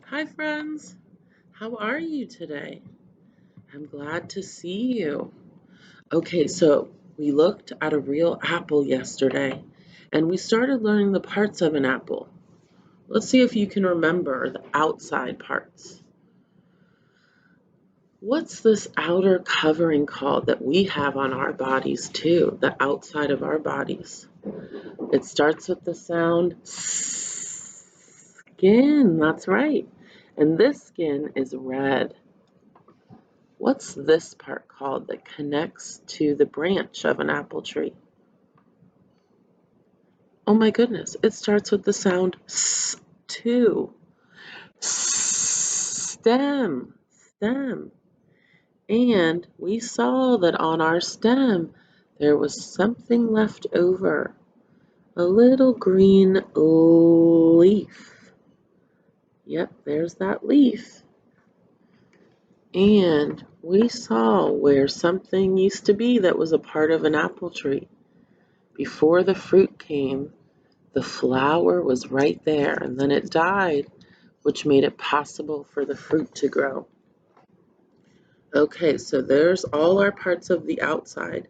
Hi, friends. How are you today? I'm glad to see you. Okay, so we looked at a real apple yesterday and we started learning the parts of an apple. Let's see if you can remember the outside parts. What's this outer covering called that we have on our bodies too, the outside of our bodies? It starts with the sound skin, that's right. And this skin is red. What's this part called that connects to the branch of an apple tree? Oh my goodness, it starts with the sound S too. Stem, stem. And we saw that on our stem there was something left over, a little green leaf. Yep, there's that leaf. And we saw where something used to be that was a part of an apple tree. Before the fruit came, the flower was right there, and then it died, which made it possible for the fruit to grow. Okay, so there's all our parts of the outside.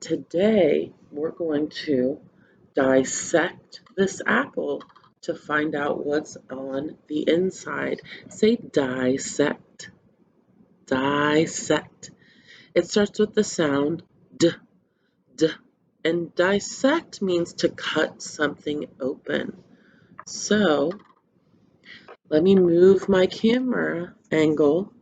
Today, we're going to dissect this apple to find out what's on the inside. Say dissect, dissect. It starts with the sound D, D, and dissect means to cut something open. So let me move my camera angle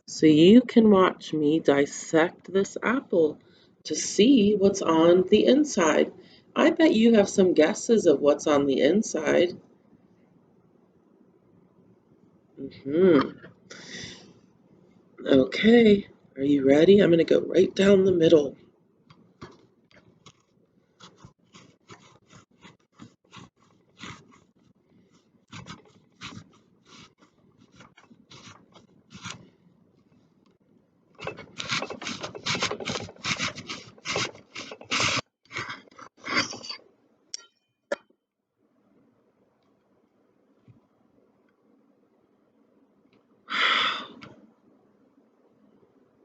so you can watch me dissect this apple to see what's on the inside. I bet you have some guesses of what's on the inside. Okay, are you ready? I'm going to go right down the middle.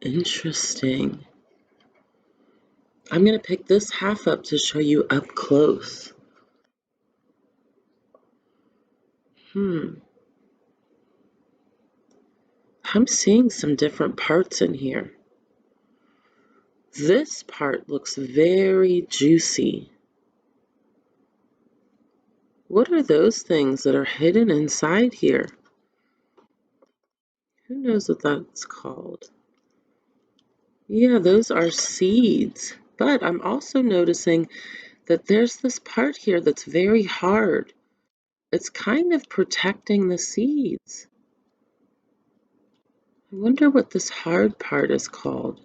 Interesting. I'm going to pick this half up to show you up close. I'm seeing some different parts in here. This part looks very juicy. What are those things that are hidden inside here? Who knows what that's called? Yeah, those are seeds. But I'm also noticing that there's this part here that's very hard. It's kind of protecting the seeds. I wonder what this hard part is called.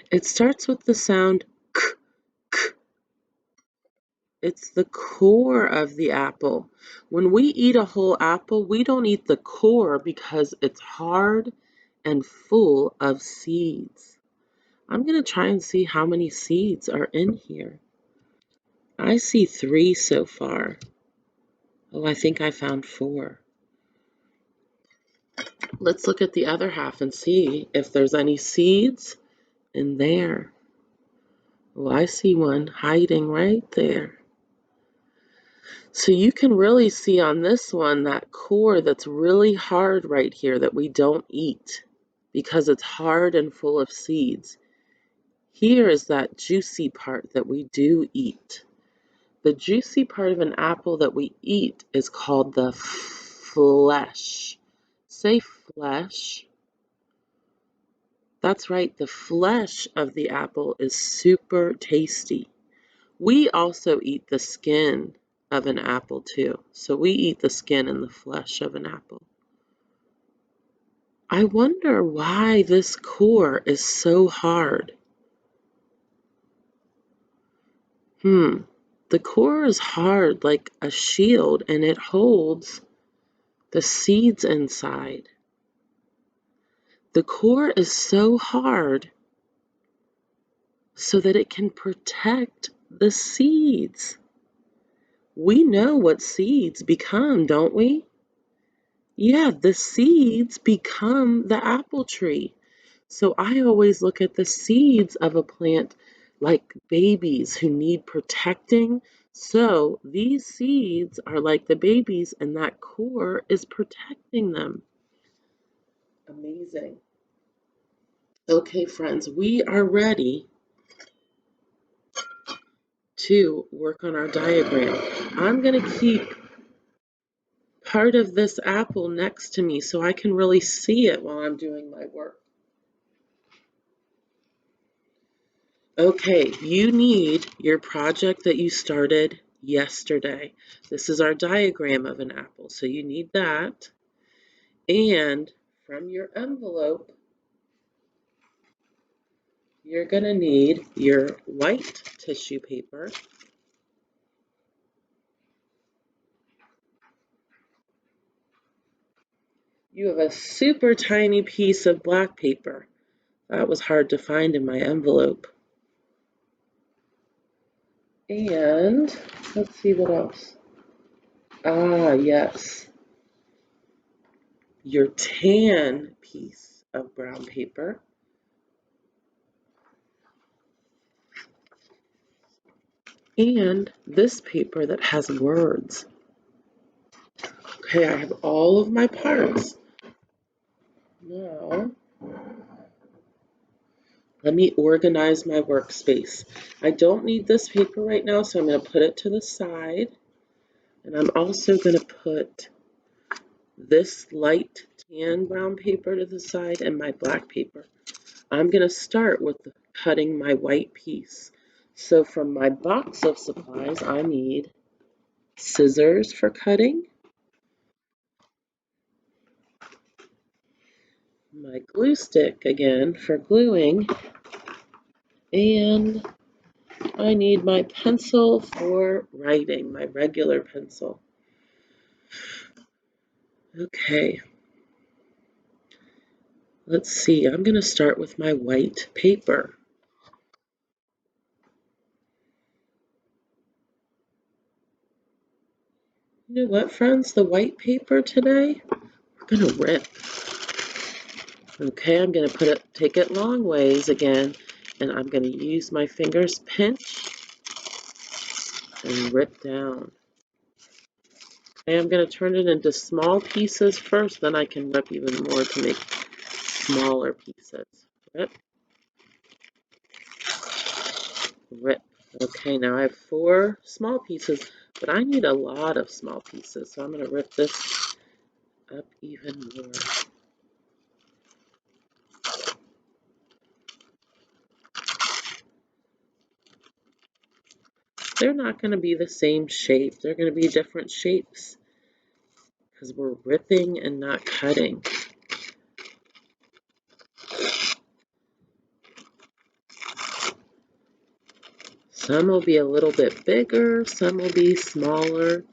It starts with the sound k, k. It's the core of the apple. When we eat a whole apple, we don't eat the core because it's hard and full of seeds. I'm going to try and see how many seeds are in here. I see 3 so far. Oh, I think I found 4. Let's look at the other half and see if there's any seeds in there. Oh, I see one hiding right there. So you can really see on this one that core that's really hard right here that we don't eat because it's hard and full of seeds. Here is that juicy part that we do eat. The juicy part of an apple that we eat is called the flesh. Say flesh. That's right, the flesh of the apple is super tasty. We also eat the skin of an apple too. So we eat the skin and the flesh of an apple. I wonder why this core is so hard. The core is hard like a shield and it holds the seeds inside. The core is so hard so that it can protect the seeds. We know what seeds become, don't we? Yeah, the seeds become the apple tree. So I always look at the seeds of a plant like babies who need protecting. So these seeds are like the babies, and that core is protecting them. Amazing. Okay, friends, we are ready to work on our diagram. I'm going to keep part of this apple next to me so I can really see it while I'm doing my work. Okay, you need your project that you started yesterday. This is our diagram of an apple, so you need that. And from your envelope, you're going to need your white tissue paper. You have a super tiny piece of black paper. That was hard to find in my envelope. And let's see what else. Ah, yes. Your tan piece of brown paper. And this paper that has words. Okay, I have all of my parts. Now, let me organize my workspace. I don't need this paper right now, so I'm going to put it to the side. And I'm also going to put this light tan brown paper to the side and my black paper. I'm going to start with cutting my white piece. So from my box of supplies, I need scissors for cutting, my glue stick again for gluing, and I need my pencil for writing, my regular pencil. Okay, let's see, I'm going to start with my white paper. You know what, friends? The white paper today, we're going to rip. Okay, I'm going to take it long ways again, and I'm going to use my fingers pinch and rip down. Okay, I'm going to turn it into small pieces first, then I can rip even more to make smaller pieces. Rip, rip. Okay, now I have 4 small pieces, but I need a lot of small pieces, so I'm going to rip this up even more. They're not going to be the same shape. They're going to be different shapes because we're ripping and not cutting. Some will be a little bit bigger, some will be smaller.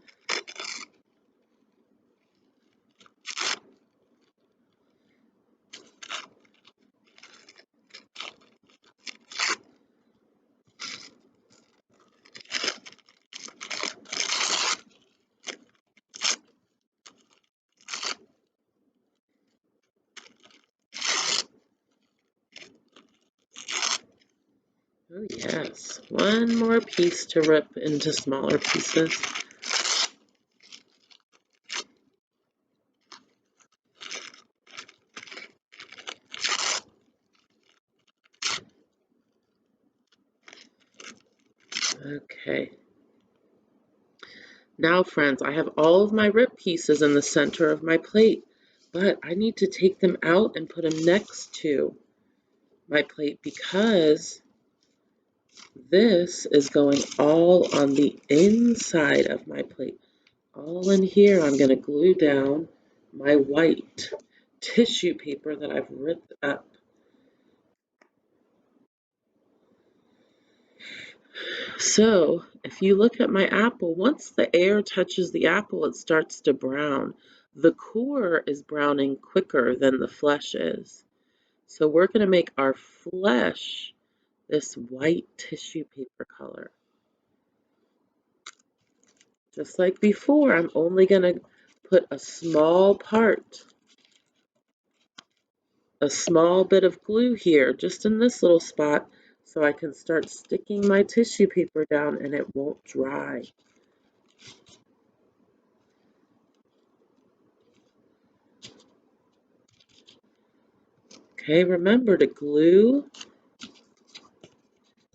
Oh yes, one more piece to rip into smaller pieces. Okay. Now, friends, I have all of my rip pieces in the center of my plate, but I need to take them out and put them next to my plate because this is going all on the inside of my plate. All in here, I'm going to glue down my white tissue paper that I've ripped up. So, if you look at my apple, once the air touches the apple, it starts to brown. The core is browning quicker than the flesh is. So we're going to make our flesh this white tissue paper color. Just like before, I'm only going to put a small bit of glue here, just in this little spot, so I can start sticking my tissue paper down and it won't dry. Okay, remember to glue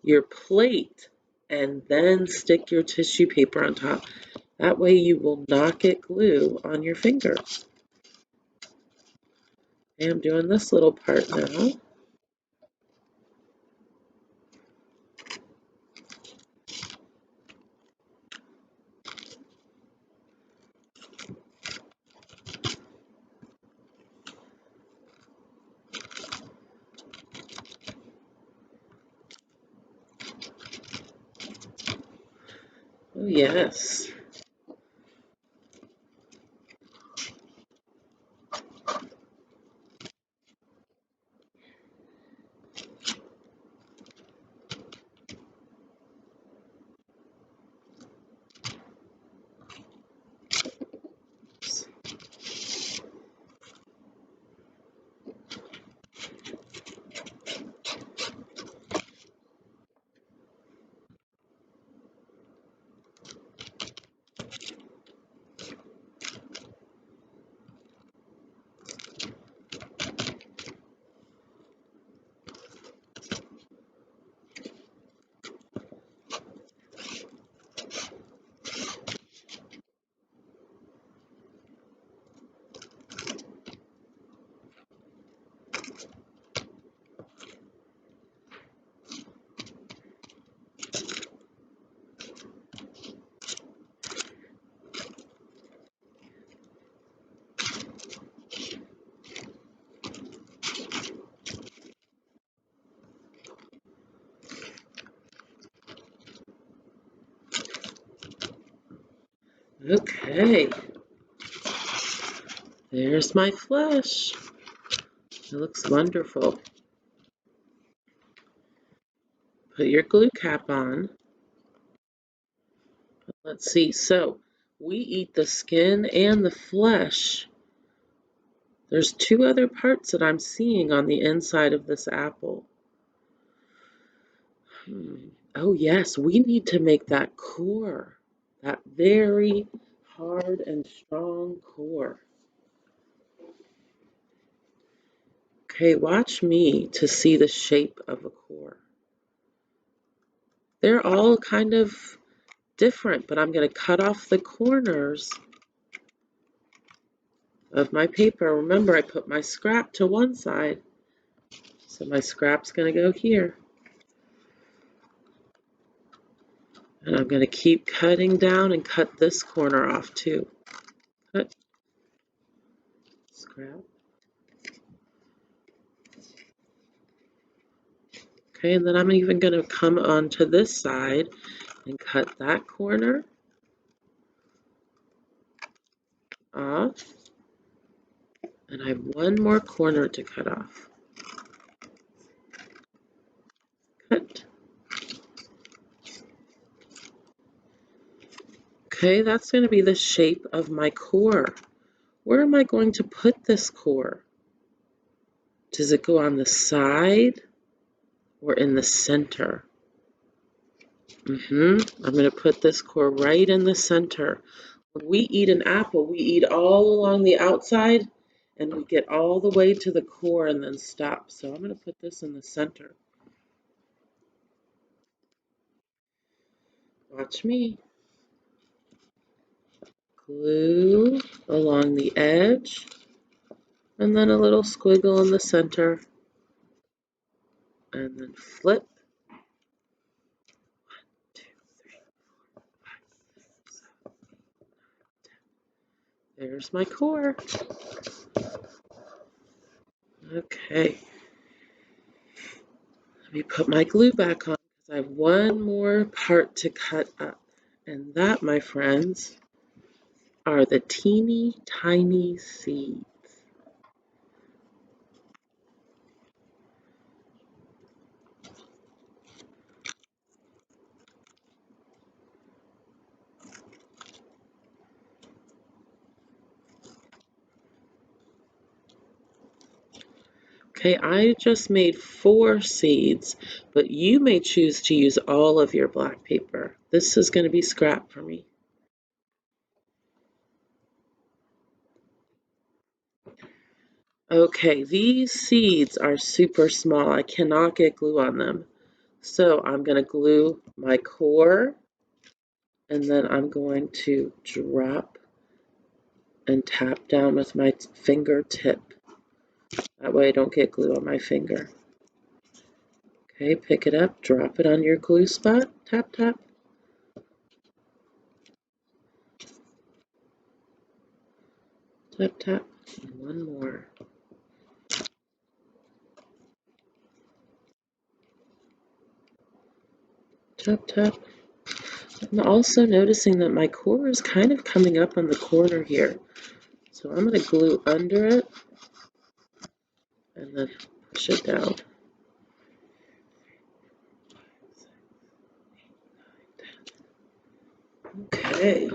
your plate and then stick your tissue paper on top. That way you will not get glue on your finger. Okay, I'm doing this little part now. Oh, yes. Okay, there's my flesh. It looks wonderful. Put your glue cap on. Let's see, so we eat the skin and the flesh. There's two other parts that I'm seeing on the inside of this apple. Oh yes, we need to make that core, that very hard and strong core. Okay, watch me to see the shape of a core. They're all kind of different, but I'm going to cut off the corners of my paper. Remember, I put my scrap to one side, so my scrap's going to go here. And I'm going to keep cutting down and cut this corner off too. Cut, scrap. Okay, and then I'm even going to come onto this side and cut that corner off. And I have one more corner to cut off. Cut. Okay, that's going to be the shape of my core. Where am I going to put this core? Does it go on the side or in the center? I'm going to put this core right in the center. When we eat an apple, we eat all along the outside and we get all the way to the core and then stop. So I'm going to put this in the center. Watch me. Glue along the edge and then a little squiggle in the center and then flip. 1, 2, 3, 4, 5, 6, 7, 8, 9, 10. There's my core. Okay. Let me put my glue back on because I have one more part to cut up. And that, my friends, are the teeny tiny seeds. Okay, I just made 4 seeds, but you may choose to use all of your black paper. This is going to be scrap for me. Okay, these seeds are super small. I cannot get glue on them. So I'm going to glue my core, and then I'm going to drop and tap down with my fingertip. That way I don't get glue on my finger. Okay, pick it up, drop it on your glue spot, tap, tap. Tap, tap, and one more. Tap, tap. I'm also noticing that my core is kind of coming up on the corner here. So I'm going to glue under it and then push it down. Okay.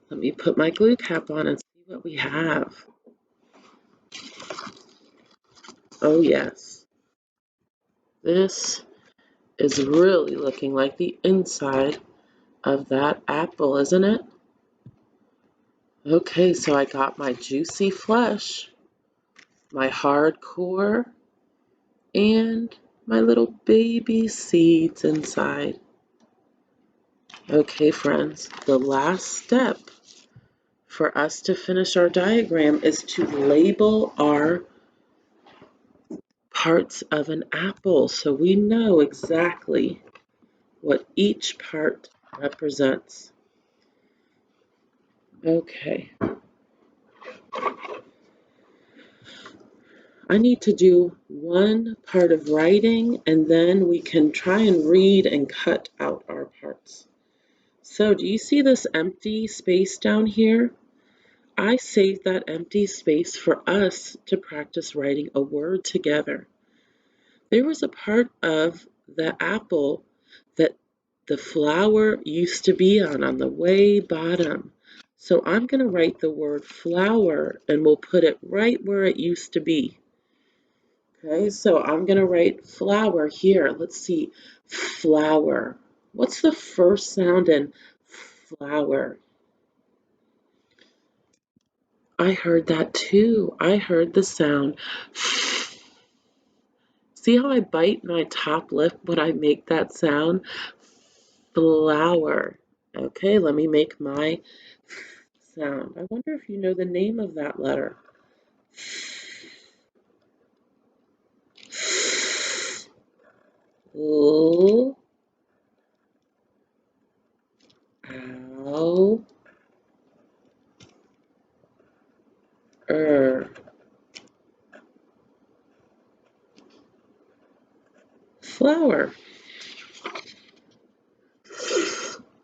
Let me put my glue cap on and see what we have. Oh yes. This is really looking like the inside of that apple, isn't it? Okay, so I got my juicy flesh, my hard core, and my little baby seeds inside. Okay, friends, the last step for us to finish our diagram is to label our parts of an apple so we know exactly what each part represents. Okay. I need to do one part of writing and then we can try and read and cut out our parts. So do you see this empty space down here? I saved that empty space for us to practice writing a word together. There was a part of the apple that the flower used to be on the way bottom. So I'm going to write the word flower and we'll put it right where it used to be. Okay, so I'm going to write flower here. Let's see, flower. What's the first sound in flower? I heard that too. I heard the sound. See how I bite my top lip when I make that sound? Flower. Okay, let me make my sound. I wonder if you know the name of that letter. L, ow, flower.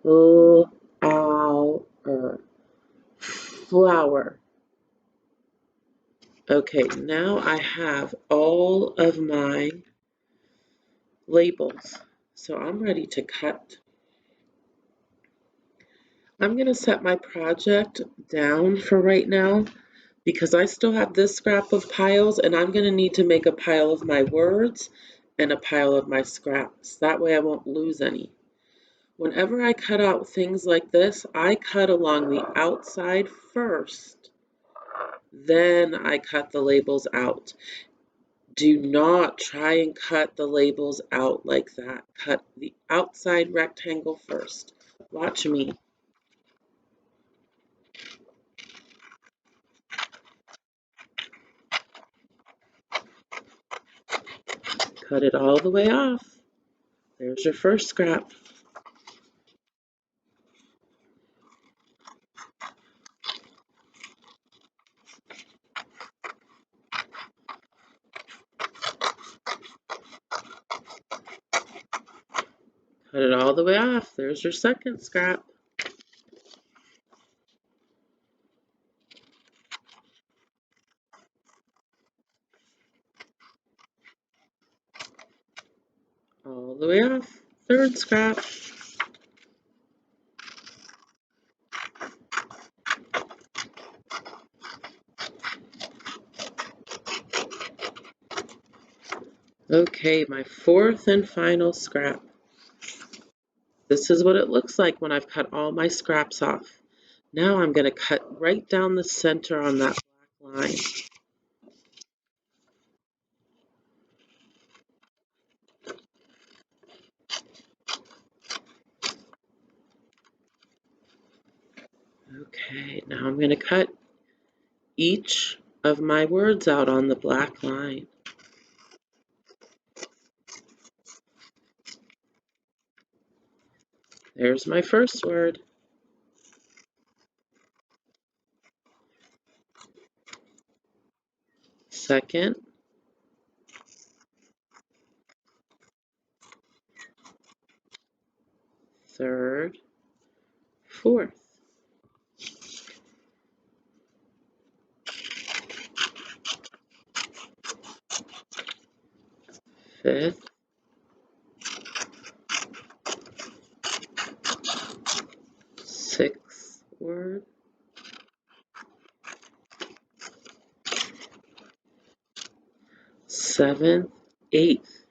L, ow, flower. Okay, now I have all of my labels. So I'm ready to cut. I'm going to set my project down for right now because I still have this scrap of piles and I'm going to need to make a pile of my words and a pile of my scraps. That way I won't lose any. Whenever I cut out things like this, I cut along the outside first, then I cut the labels out. Do not try and cut the labels out like that. Cut the outside rectangle first. Watch me. Cut it all the way off. There's your first scrap. Cut it all the way off. There's your second scrap. All the way off. Third scrap. Okay, my fourth and final scrap. This is what it looks like when I've cut all my scraps off. Now I'm going to cut right down the center on that black line. Okay, now I'm going to cut each of my words out on the black line. There's my first word. Second. Third. Fourth. Fifth. Sixth word. Seventh. Eighth.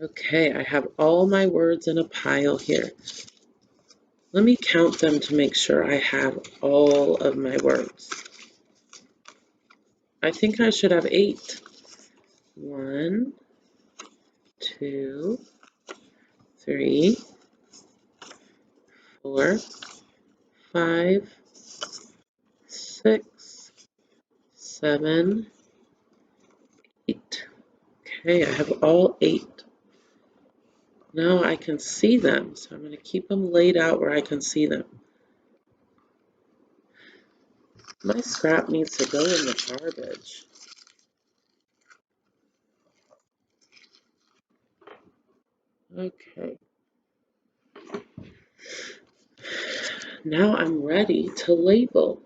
Okay, I have all my words in a pile here. Let me count them to make sure I have all of my words. I think I should have 8. 1, 2, 3, 4, 5, 6, 7, 8. Okay, I have all 8. Now I can see them, so I'm going to keep them laid out where I can see them. My scrap needs to go in the garbage. Okay. Now I'm ready to label.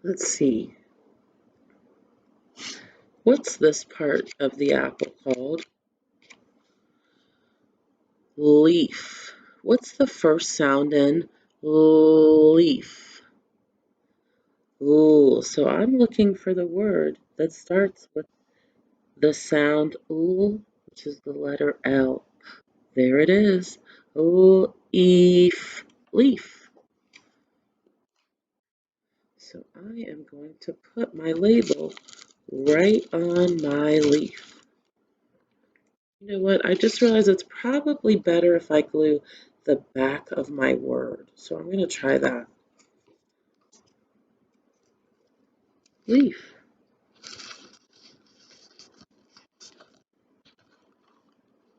Let's see. What's this part of the apple called? Leaf. What's the first sound in leaf? Ooh, so I'm looking for the word that starts with the sound ooh, which is the letter L. There it is. Leaf. Leaf. So I am going to put my label right on my leaf. You know what? I just realized it's probably better if I glue the back of my word. So I'm going to try that. Leaf.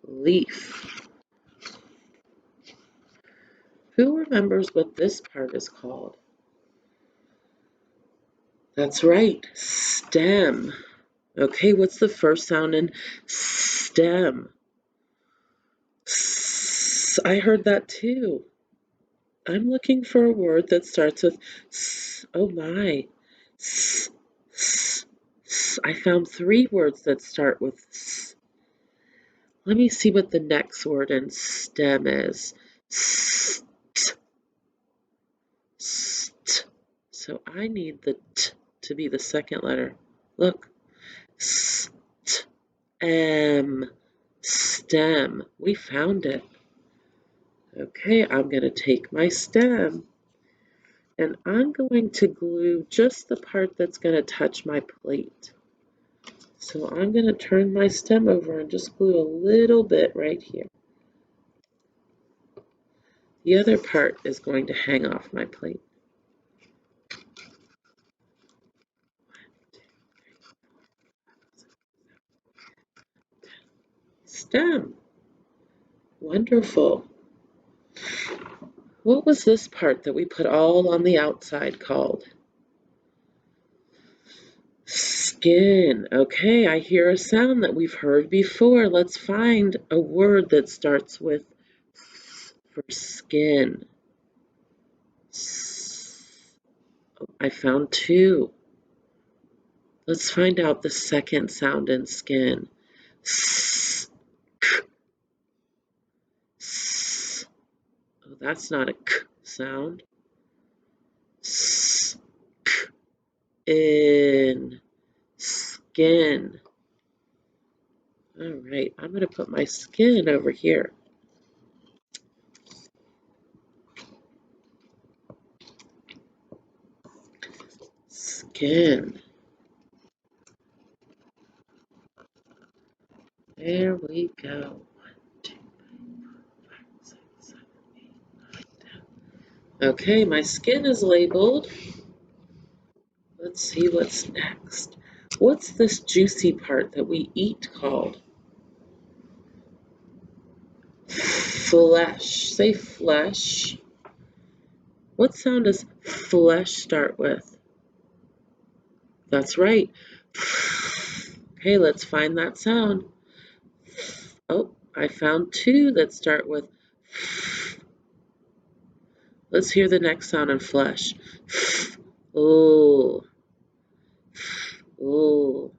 Leaf. Who remembers what this part is called? That's right, stem. Okay, what's the first sound in stem? I heard that too. I'm looking for a word that starts with s. Oh my. S, s, s. I found 3 words that start with s. Let me see what the next word in stem is. St, st. So I need the t to be the second letter. Look. Stem. Stem. We found it. Okay, I'm going to take my stem and I'm going to glue just the part that's going to touch my plate. So I'm going to turn my stem over and just glue a little bit right here. The other part is going to hang off my plate. Stem. Wonderful. What was this part that we put all on the outside called? Skin. Okay, I hear a sound that we've heard before. Let's find a word that starts with s for skin. I found 2. Let's find out the second sound in skin. S, k, s. Oh, that's not a k sound. S, k, in. skin. All right, I'm going to put my skin over here. Skin. There we go. 1, 2, 3, 4, 5, 6, 7, 8, 9, 10. Okay, my skin is labeled. Let's see what's next. What's this juicy part that we eat called? Flesh. Say flesh. What sound does flesh start with? That's right. Okay, let's find that sound. Oh, I found two that start with. Let's hear the next sound in flesh. Oh, oh,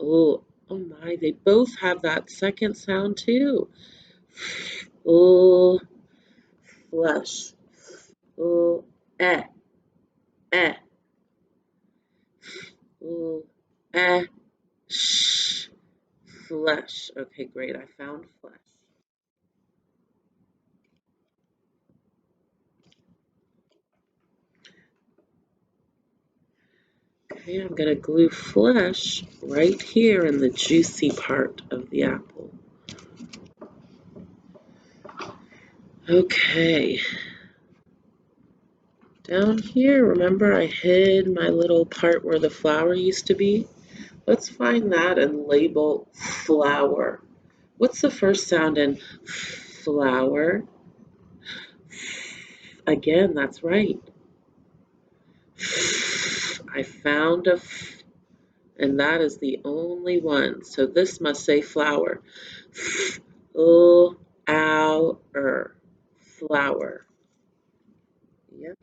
oh, oh my, they both have that second sound too. Oh, flesh. Oh, eh, eh. Oh, eh, sh. Flesh. Okay, great, I found flesh. Okay, I'm going to glue flesh right here in the juicy part of the apple. Okay. Down here, remember I hid my little part where the flower used to be? Let's find that and label flower. What's the first sound in flower? Again, that's right. I found a f, and that is the only one. So this must say flower. Flower. Flower. Yep,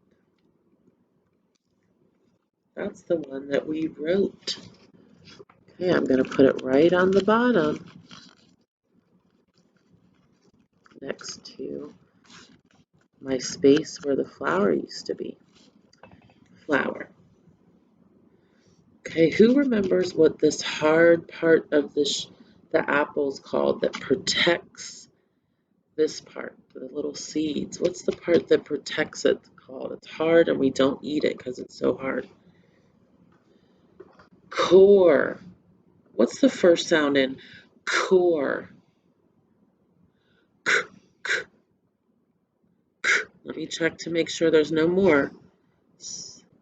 that's the one that we wrote. Okay, I'm going to put it right on the bottom next to my space where the flower used to be. Flower. Okay, who remembers what this hard part of the apple's called that protects this part, the little seeds? What's the part that protects it called? It's hard and we don't eat it because it's so hard. Core. What's the first sound in core? K, k, k. Let me check to make sure there's no more.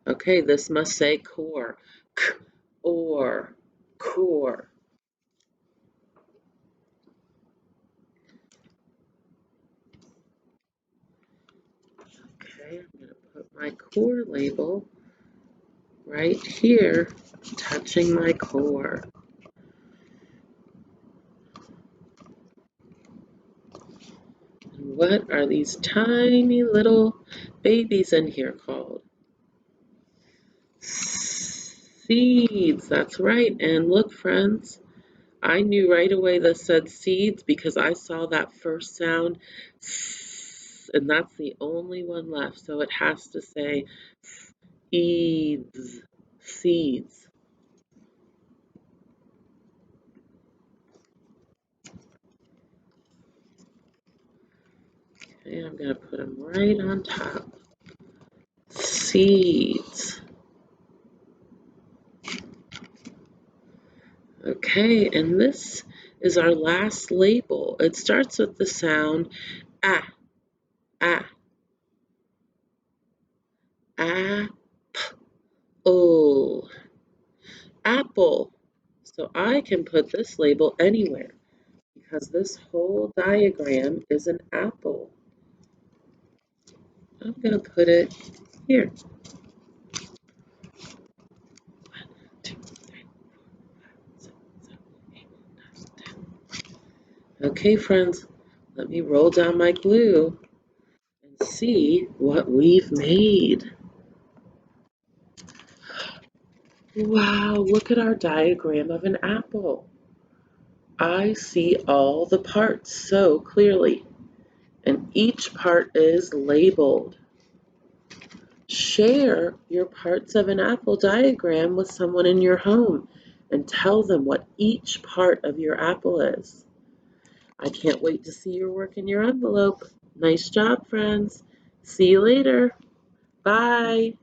Okay, this must say core. K, or, core. Okay, I'm going to put my core label right here, touching my core. And what are these tiny little babies in here called? Seeds, that's right. And look, friends, I knew right away this said seeds because I saw that first sound, and that's the only one left. So it has to say seeds, seeds. Okay, I'm going to put them right on top. Seeds. Okay, and this is our last label. It starts with the sound ah, ah, apple, apple. So I can put this label anywhere because this whole diagram is an apple. I'm going to put it here. 1, 2, 3, 4, 5, 6, 7, 8, 9, 10. Okay, friends, let me roll down my glue and see what we've made. Wow, look at our diagram of an apple. I see all the parts so clearly, and each part is labeled. Share your parts of an apple diagram with someone in your home and tell them what each part of your apple is. I can't wait to see your work in your envelope. Nice job, friends. See you later. Bye.